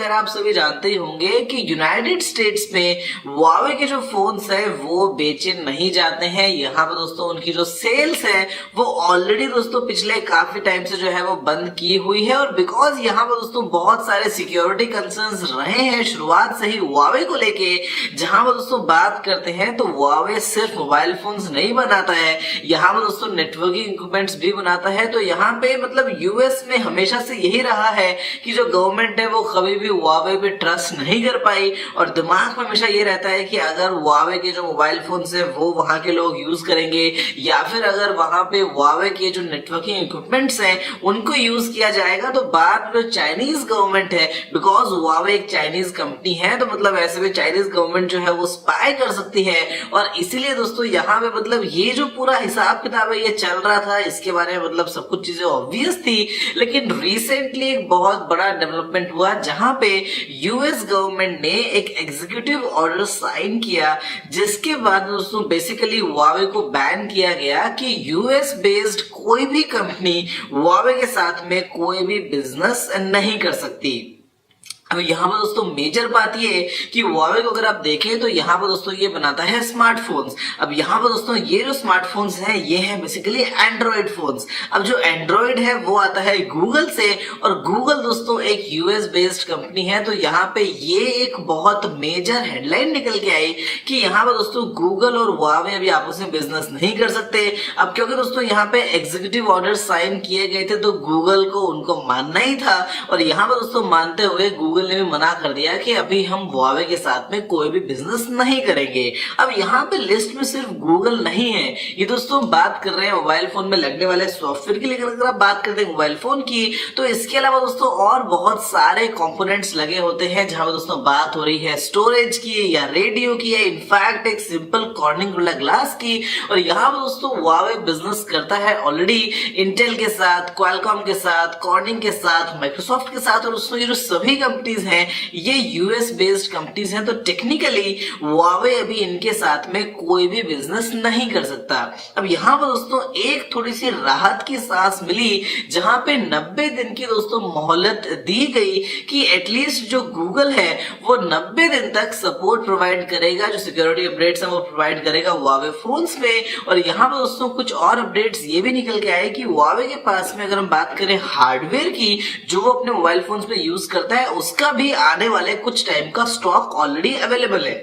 खैर आप सभी जानते ही होंगे कि यूनाइटेड स्टेट्स में Huawei के जो फोन्स है वो बेचे नहीं जाते हैं। यहाँ पर दोस्तों उनकी जो सेल्स है वो ऑलरेडी दोस्तों पिछले काफी टाइम से जो है वो बंद की हुई है, और बिकॉज यहाँ पर दोस्तों बहुत सारे सिक्योरिटी कंसर्न्स रहे हैं शुरुआत से ही Huawei को लेके। जहां पर दोस्तों बात करते हैं तो Huawei सिर्फ मोबाइल फोन्स नहीं बनाता है, यहाँ पर दोस्तों नेटवर्किंग इक्विपमेंट्स भी बनाता है। तो यहाँ पे मतलब यूएस में हमेशा से यही रहा है कि जो गवर्नमेंट है वो कभी भी Huawei पे ट्रस्ट नहीं कर पाई, और दिमाग में हमेशा ये रहता है कि अगर Huawei के जो मोबाइल फोन्स है वो वहां के लोग यूज करेंगे, या फिर अगर वहां पे Huawei के जो नेटवर्किंग इक्विपमेंट्स हैं उनको यूज किया जाएगा तो बाद में चाइनीज गवर्नमेंट है, बिकॉज Huawei एक चाइनीज कंपनी है, तो मतलब ऐसे में चाइनीज गवर्नमेंट जो है वो स्पाई कर सकती है। और इसीलिए दोस्तों यहाँ पे मतलब ये जो पूरा हिसाब किताब है ये चल रहा था, इसके बारे में मतलब सब कुछ चीजें ऑब्वियस थी। लेकिन रिसेंटली एक बहुत बड़ा डेवलपमेंट हुआ जहां पे यूएस गवर्नमेंट ने एक एग्जीक्यूटिव ऑर्डर साइन किया, जिसके बाद दोस्तों बेसिकली Huawei को बैन किया गया कि यूएस बेस्ड कोई भी कंपनी Huawei के साथ में कोई भी बिजनेस नहीं कर सकती। अब यहाँ पर दोस्तों मेजर बात ये है कि Huawei को अगर आप देखें तो यहाँ पर दोस्तों ये बनाता है स्मार्टफोन्स। अब यहाँ पर दोस्तों ये जो स्मार्टफोन्स हैं ये है बेसिकली एंड्रॉइड फोन्स। अब जो एंड्रॉइड है वो आता है गूगल से, और गूगल दोस्तों एक यूएस बेस्ड कंपनी है। तो यहाँ पे ये एक बहुत मेजर हेडलाइन निकल के आई कि यहाँ पर दोस्तों गूगल और Huawei अभी आपस में बिजनेस नहीं कर सकते। अब क्योंकि दोस्तों यहाँ पे एग्जीक्यूटिव ऑर्डर साइन किए गए थे तो गूगल को उनको मानना ही था, और यहाँ पर दोस्तों मानते हुए गूगल ने भी मना कर दिया कि अभी हम Huawei के साथ में कोई भी बिजनेस नहीं करेंगे। अब यहाँ पे लिस्ट में सिर्फ गूगल नहीं है, ये दोस्तों बात कर रहे हैं मोबाइल फोन में लगने वाले सॉफ्टवेयर की। लेकिन अगर आप बात करते हैं मोबाइल फोन की तो इसके अलावा दोस्तों और बहुत सारे कंपोनेंट्स लगे होते हैं, जहां पर दोस्तों बात हो रही है स्टोरेज की या रेडियो की या इनफैक्ट एक सिंपल कॉर्निंग वाला ग्लास की। और यहाँ पर दोस्तों Huawei बिजनेस करता है ऑलरेडी इंटेल के साथ, क्वालकॉम के साथ, कॉर्निंग के साथ, माइक्रोसॉफ्ट के साथ, और दोस्तों ये जो सभी कंपनीज हैं ये यूएस बेस्ड कंपनीज हैं। तो टेक्निकली Huawei अभी इनके साथ में कोई भी बिजनेस नहीं कर सकता। अब यहाँ पर दोस्तों एक थोड़ी सी राहत की सांस मिली, जहां पे 90 दिन की दोस्तों मोहलत दी गई कि एटलीस्ट जो गूगल है वो 90 दिन तक सपोर्ट प्रोवाइड करेगा, जो सिक्योरिटी अपडेट्स है वो प्रोवाइड करेगा Huawei फोन्स में। और यहाँ पर दोस्तों कुछ और अपडेट्स ये भी निकल के आए कि Huawei के पास में अगर हम बात करें हार्डवेयर की जो वो अपने मोबाइल फोन्स में यूज करता है उसका भी आने वाले कुछ टाइम का स्टॉक ऑलरेडी अवेलेबल है।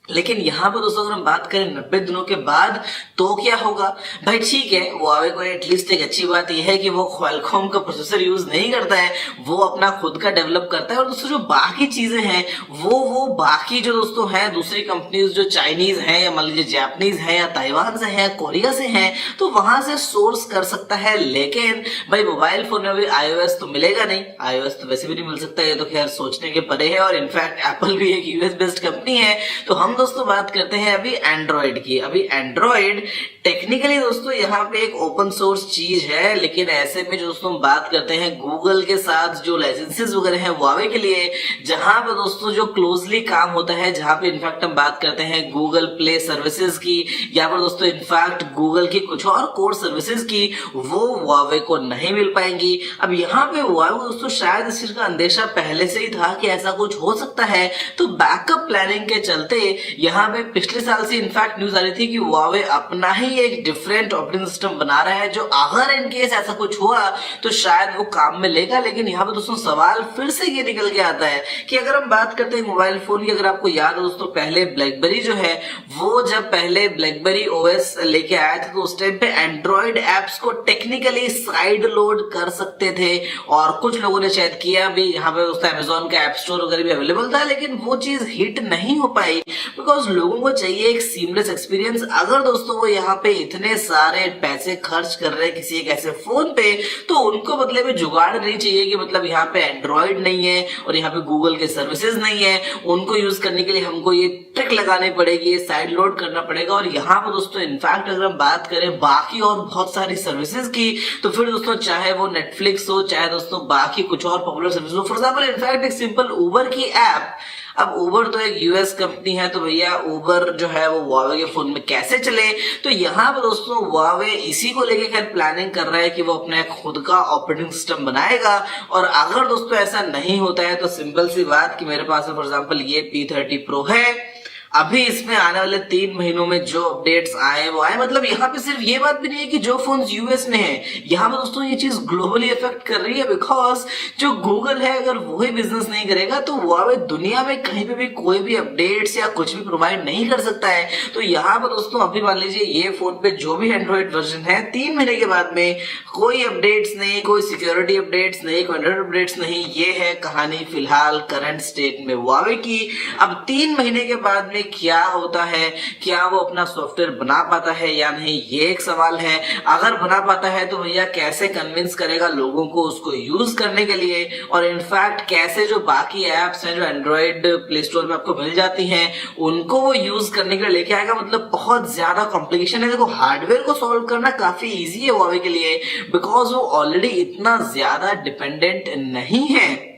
लेकिन यहाँ पर दोस्तों अगर हम बात करें 90 दिनों के बाद तो क्या होगा भाई? ठीक है, Huawei को एटलीस्ट एक अच्छी बात यह है कि वो Qualcomm का प्रोसेसर यूज नहीं करता है, वो अपना खुद का डेवलप करता है। और दोस्तों जो बाकी चीजें हैं वो बाकी जो दोस्तों हैं दूसरी कंपनीज जो चाइनीज हैं या मान लीजिए जापानीज हैं या ताइवान से हैं, कोरिया से हैं, तो वहां से सोर्स कर सकता है। लेकिन भाई मोबाइल फोन में भी iOS तो मिलेगा नहीं, iOS तो वैसे भी नहीं मिल सकता, ये तो खैर सोचने के परे है। और इनफैक्ट एप्पल भी एक यूएस बेस्ड कंपनी है। तो हम दोस्तों बात करते हैं अभी एंड्रॉइड की। अभी एंड्रॉइड टेक्निकली दोस्तों यहाँ पे एक ओपन सोर्स चीज है, लेकिन ऐसे में जो दोस्तों बात करते हैं गूगल के साथ जो लाइसेंसेस वगैरह हैं Huawei के लिए, जहां पे दोस्तों जो क्लोजली काम होता है, जहां पे इनफैक्ट हम बात करते हैं गूगल प्ले सर्विसेज की या फिर दोस्तों इनफैक्ट गूगल की कुछ और कोर सर्विसेज की, वो Huawei को नहीं मिल पाएंगी। अब यहाँ पे Huawei दोस्तों शायद इस चीज का अंदेशा पहले से ही था कि ऐसा कुछ हो सकता है, तो बैकअप प्लानिंग के चलते यहाँ पे पिछले साल से इनफैक्ट न्यूज आ रही थी कि Huawei अपना ही एक डिफरेंट ऑपरेटिंग सिस्टम बना रहा है, जो अगर इनकेस ऐसा कुछ हुआ तो शायद वो काम में लेगा। लेकिन यहाँ पे दोस्तों सवाल फिर से ये निकल के आता है कि अगर हम बात करते हैं मोबाइल फोन की, अगर आपको याद हो दोस्तों पहले ब्लैकबेरी जो है वो जब पहले ब्लैकबेरी ओएस लेके आया था तो उस टाइम पे एंड्रॉइड एप्स को टेक्निकली साइड लोड कर सकते थे, और कुछ लोगों ने शायद किया भी। यहाँ पे दोस्तों अमेजोन का ऐप स्टोर वगैरह भी अवेलेबल था, लेकिन वो चीज हिट नहीं हो पाई बिकॉज लोगों को चाहिए एक सीमलेस एक्सपीरियंस। अगर दोस्तों वो यहाँ पे इतने सारे पैसे खर्च कर रहे हैं किसी एक ऐसे फोन पे, तो उनको बदले में जुगाड़ नहीं चाहिए कि मतलब यहाँ पे एंड्रॉइड नहीं है और यहाँ पे गूगल के सर्विसेज नहीं है, उनको यूज करने के लिए हमको ये ट्रिक लगानी पड़ेगी, ये साइड लोड करना पड़ेगा। और यहाँ पे दोस्तों इनफैक्ट अगर हम बात करें बाकी और बहुत सारी सर्विसेज की, तो फिर दोस्तों चाहे वो नेटफ्लिक्स हो, चाहे दोस्तों बाकी कुछ और पॉपुलर सर्विस हो, फॉर एग्जाम्पल इनफैक्ट एक सिंपल उबर की ऐप अब उबर तो एक यूएस कंपनी है, तो भैया उबर जो है वो Huawei के फोन में कैसे चले? तो यहाँ पर दोस्तों Huawei इसी को लेके खैर प्लानिंग कर रहा है कि वो अपना खुद का ऑपरेटिंग सिस्टम बनाएगा। और अगर दोस्तों ऐसा नहीं होता है तो सिंपल सी बात कि मेरे पास फॉर एग्जांपल ये P30 Pro है, अभी इसमें आने वाले 3 महीनों में जो अपडेट्स आए वो आए। मतलब यहाँ पे सिर्फ ये बात भी नहीं है कि जो फोन यूएस में है, यहाँ पे दोस्तों ये चीज ग्लोबली इफेक्ट कर रही है। बिकॉज जो गूगल है अगर वही बिजनेस नहीं करेगा तो Huawei दुनिया में कहीं पे भी कोई भी अपडेट्स या कुछ भी प्रोवाइड नहीं कर सकता है। तो यहाँ पे दोस्तों अभी मान लीजिए ये फोन पे जो भी एंड्रॉइड वर्जन है 3 महीने के बाद में कोई अपडेट्स नहीं, कोई सिक्योरिटी अपडेट्स नहीं, कोई एंड्रॉइड अपडेट्स नहीं। ये है कहानी फिलहाल करंट स्टेट में Huawei की। अब 3 महीने के बाद में क्या होता है, क्या वो अपना सॉफ्टवेयर बना पाता है या नहीं, ये एक सवाल है। अगर बना पाता है तो भैया कैसे कन्विंस करेगा लोगों को उसको यूज करने के लिए, और इनफैक्ट कैसे जो बाकी एप्स हैं जो एंड्रॉइड प्ले स्टोर में आपको मिल जाती हैं उनको वो यूज करने के लिए लेके आएगा। मतलब बहुत ज्यादा कॉम्प्लिकेशन है। देखो हार्डवेयर को सॉल्व करना काफी इजी है Huawei के लिए, बिकॉज वो ऑलरेडी इतना ज्यादा डिपेंडेंट नहीं है,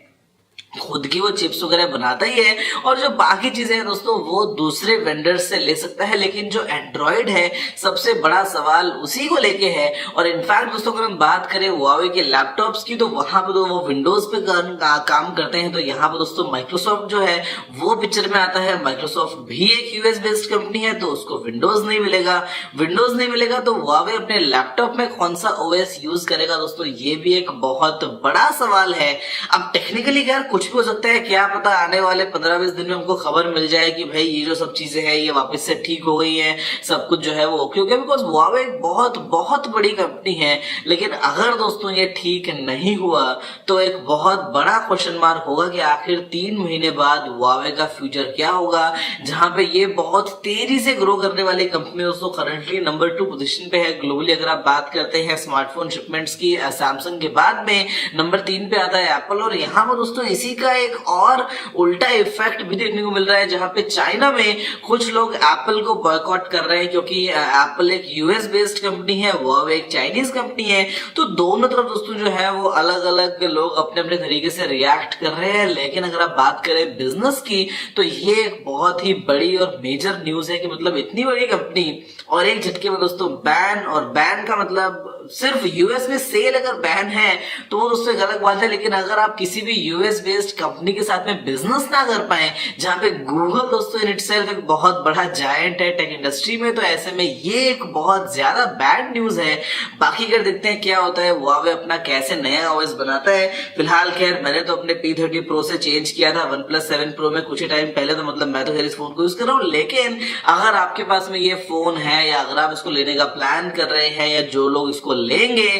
खुद की वो चिप्स वगैरह बनाता ही है, और जो बाकी चीजें हैं दोस्तों वो दूसरे वेंडर्स से ले सकता है। लेकिन जो एंड्रॉइड है सबसे बड़ा सवाल उसी को लेके है। और इनफैक्ट दोस्तों अगर हम बात करें Huawei के लैपटॉप्स की तो वहां पर तो वो विंडोज पे काम करते हैं। तो यहाँ पर दोस्तों माइक्रोसॉफ्ट जो है वो पिक्चर में आता है। माइक्रोसॉफ्ट भी एक यूएस बेस्ड कंपनी है तो उसको विंडोज नहीं मिलेगा। विंडोज नहीं मिलेगा तो Huawei अपने लैपटॉप में कौन सा ओएस यूज करेगा दोस्तों, ये भी एक बहुत बड़ा सवाल है। अब टेक्निकली यार कुछ भी हो सकता है, क्या पता आने वाले 15-20 दिन में हमको खबर मिल जाए कि भाई ये जो सब चीजें हैं ये वापस से ठीक हो गई हैं, सब कुछ जो है वो ओके हो गया। बिकॉज Huawei एक बहुत बहुत बड़ी कंपनी है। लेकिन अगर दोस्तों ये ठीक नहीं हुआ तो एक बहुत बड़ा क्वेश्चन मार्क होगा कि आखिर 3 महीने बाद Huawei का फ्यूचर क्या होगा, जहां पे ये बहुत तेजी से ग्रो करने वाली कंपनी दोस्तों करंटली नंबर 2 पोजीशन पे है ग्लोबली। अगर आप बात करते हैं स्मार्टफोन शिपमेंट्स की, सैमसंग के बाद में नंबर 3 पे आता है एप्पल। और यहाँ पर दोस्तों इसी का एक और उल्टा इफेक्ट भी देखने को मिल रहा है, जहां पे चाइना में कुछ लोग एप्पल को बॉयकॉट कर रहे हैं क्योंकि एप्पल एक यूएस बेस्ड कंपनी है, Huawei एक चाइनीज कंपनी है। तो दोनों तरफ दोस्तों जो है वो अलग अलग लोग अपने अपने तरीके से रिएक्ट कर रहे हैं। लेकिन अगर आप बात करें बिजनेस की तो ये एक बहुत ही बड़ी और मेजर न्यूज है कि मतलब इतनी बड़ी कंपनी और एक झटके में दोस्तों बैन। और बैन का मतलब सिर्फ यूएस में सेल अगर बैन है तो वो दोस्तों एक अलग बात है। लेकिन अगर आप किसी भी यूएस बेस्ड कंपनी के साथ में बिजनेस ना कर पाए, जहां पे गूगल दोस्तों इन इटसेल्फ एक बहुत बड़ा जायंट है टेक इंडस्ट्री में, तो ऐसे में ये एक बहुत ज्यादा बैड न्यूज है। बाकी अगर देखते हैं क्या होता है, Huawei अपना कैसे नया ओएस बनाता है। फिलहाल खैर मैंने तो अपने P30 Pro से चेंज किया था OnePlus 7 Pro में कुछ ही टाइम पहले, तो मतलब मैं तो खैर इस फोन को यूज कर रहा हूँ। लेकिन अगर आपके पास में ये फोन है या अगर आप इसको लेने का प्लान कर रहे हैं या जो लोग इसको लेंगे,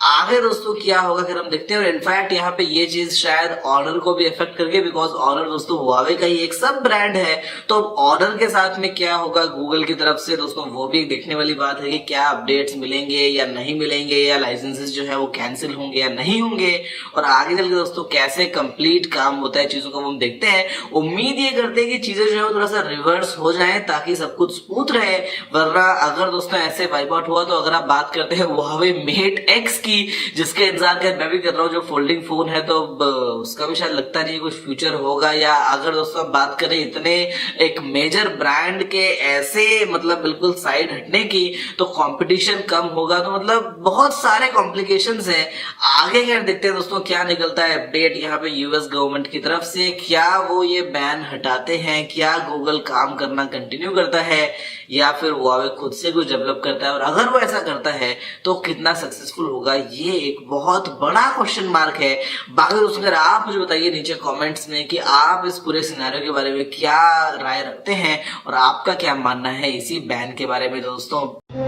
आगे दोस्तों क्या होगा फिर हम देखते हैं। और इनफैक्ट यहाँ पे ये चीज शायद ऑनर को भी इफेक्ट करके, बिकॉज ऑनर दोस्तों Huawei का ही एक सब ब्रांड है। तो ऑनर के साथ में क्या होगा गूगल की तरफ से दोस्तों, वो भी देखने वाली बात है कि क्या अपडेट्स मिलेंगे या नहीं मिलेंगे, या लाइसेंसेस जो है वो कैंसिल होंगे या नहीं होंगे, और आगे चल के दोस्तों कैसे कंप्लीट काम होता है चीजों को हम देखते हैं। उम्मीद ये करते हैं कि चीजें जो है वो थोड़ा सा रिवर्स हो जाए ताकि सब कुछ स्मूथ रहे। वरना अगर दोस्तों ऐसे वाइप आउट हुआ तो अगर आप बात करते हैं Huawei Mate X की, जिसके इंतजार कर मैं भी कर रहा हूँ, जो फोल्डिंग फोन है, तो उसका भी शायद लगता नहीं कुछ फ्यूचर होगा। या अगर दोस्तों बात करें इतने एक मेजर ब्रांड के ऐसे मतलब बिल्कुल साइड हटने की, तो कंपटीशन कम होगा। तो मतलब बहुत सारे कॉम्प्लिकेशंस हैं। आगे क्या देखते हैं दोस्तों क्या निकलता है अपडेट यहाँ पे यूएस गवर्नमेंट की तरफ से। क्या वो ये बैन हटाते हैं, क्या गूगल काम करना कंटिन्यू करता है, या फिर Huawei खुद से कुछ डेवलप करता है, और अगर वो ऐसा करता है तो कितना सक्सेसफुल होगा, ये एक बहुत बड़ा क्वेश्चन मार्क है। बाकी दोस्तों अगर आप मुझे बताइए नीचे कमेंट्स में कि आप इस पूरे सिनेरियो के बारे में क्या राय रखते हैं और आपका क्या मानना है इसी बैन के बारे में दोस्तों।